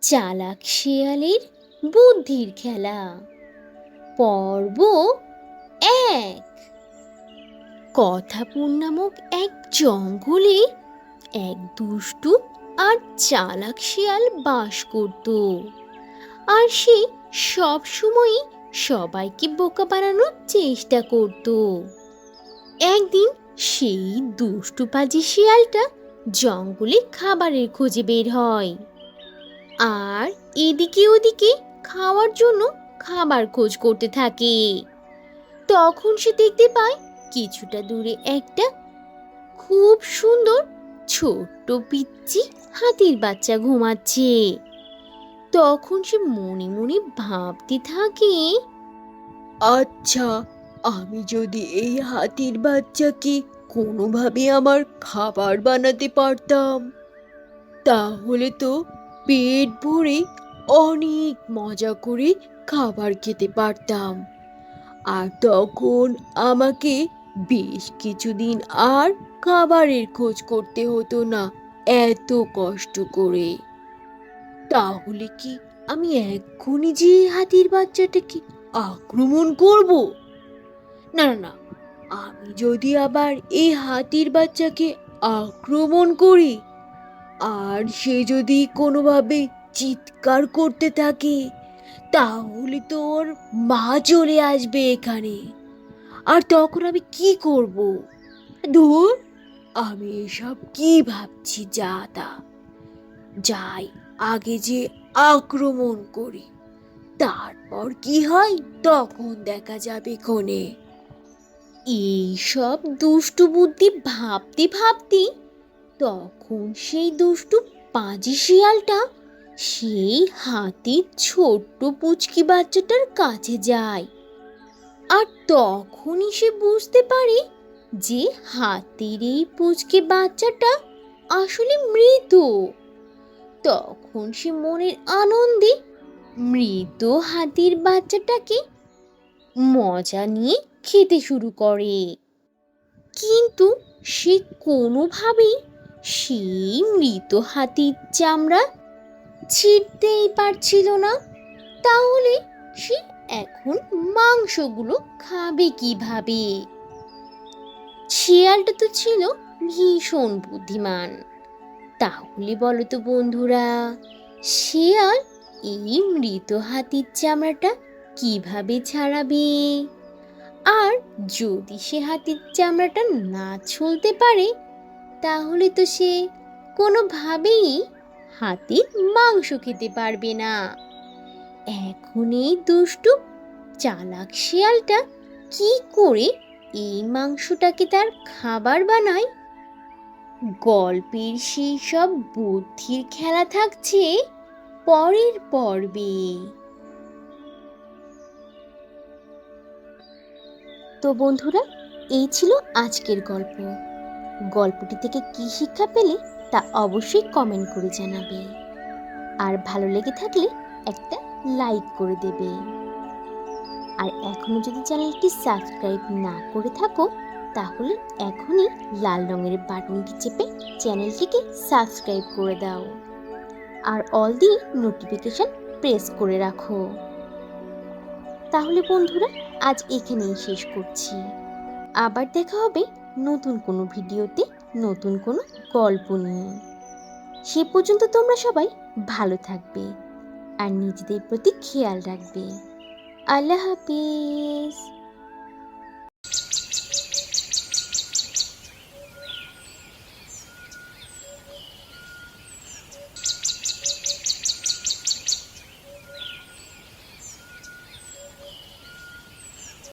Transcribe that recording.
চালাক শেয়ালের বুদ্ধির খেলা পর্ব ১। কথাপুর নামক এক জঙ্গলে এক দুষ্টু আর চালাক শেয়াল বাস করত। আর সে সবসময়ই সবাইকে বোকা বানানোর চেষ্টা করত। একদিন সেই দুষ্টু পাজি শিয়ালটা জঙ্গলে খাবারের খোঁজে বের হয় আর এদিকে ওদিকে খাওয়ার জন্য খাবার খোঁজ করতে থাকে। তখন সে দেখতে পায় কিছুটা দূরে একটা খুব সুন্দর ছোট্ট পিচ্চি হাতির বাচ্চা ঘুমাচ্ছে। তখন সে মনে মনে ভাবতে থাকে, আচ্ছা, আমি যদি এই হাতির বাচ্চাকে কোনোভাবে আমার খাবার বানাতে পারতাম, তাহলে তো পেট ভরে অনেক মজা করে খাবার খেতে পারতাম। আর তখন আমাকে বেশ কিছুদিন আর খাবারের খোঁজ করতে হতো না এত কষ্ট করে। তাহলে কি আমি এক্ষুনি যে হাতির বাচ্চাটাকে আক্রমণ করব? না না না, আমি যদি আবার এই হাতির বাচ্চাকে আক্রমণ করি আর সে যদি কোনোভাবে চিৎকার করতে থাকে, তাহলে তো ওর মা চলে আসবে এখানে। আর তখন আমি কি করব? ধুর, আমি এসব কি ভাবছি, যা তা। যাই, আগে যে আক্রমণ করি, তারপর কি হয় তখন দেখা যাবে ক্ষণে। এইসব দুষ্টু বুদ্ধি ভাবতে ভাবতে তখন সেই দুষ্টু পাজি শিয়ালটা সেই হাতির ছোট্ট পুচকি বাচ্চাটার কাছে যায়। আর তখনই সে বুঝতে পারে যে হাতির এই পুচকি বাচ্চাটা আসলে মৃত। তখন সে মনের আনন্দে মৃত হাতির বাচ্চাটাকে মজা নিয়ে খেতে শুরু করে। কিন্তু সে কোনোভাবেই সেই মৃত হাতির চামড়া ছিঁড়তেই পারছিল না। তাহলে সে এখন মাংসগুলো খাবে কিভাবে? শিয়ালটা তো ছিল ভীষণ বুদ্ধিমান। তাহলে বলো তো বন্ধুরা, শিয়াল এই মৃত হাতির চামড়াটা কিভাবে ছাড়াবে? আর যদি সে হাতির চামড়াটা না ছুলতে পারে, তাহলে তো সে কোনোভাবেই হাতির মাংস খেতে পারবে না। এখন এই দুষ্টু চালাক শিয়ালটা কি করে এই মাংসটাকে তার খাবার বানায়? গল্পের সেই সব বুদ্ধির খেলা থাকছে পরের পর্বে। তো বন্ধুরা, এই ছিল আজকের গল্প। গল্পটি থেকে কি শিক্ষা পেলে তা অবশ্যই কমেন্ট করে জানাবে। আর ভালো লেগে থাকলে একটা লাইক করে দেবে। আর এখনো যদি চ্যানেলটি সাবস্ক্রাইব না করে থাকো, তাহলে এখনই লাল রঙের বাটনটি চেপে চ্যানেলটিকে সাবস্ক্রাইব করে দাও। আর অল দি নোটিফিকেশন প্রেস করে রাখো। তাহলে বন্ধুরা, আজ এখানেই শেষ করছি। আবার দেখা হবে নতুন কোনো ভিডিওতে, নতুন কোনো গল্প নিয়ে। সে পর্যন্ত তোমরা সবাই ভালো থাকবে আর নিজেদের প্রতি খেয়াল রাখবে। আল্লাহ হাফিজ।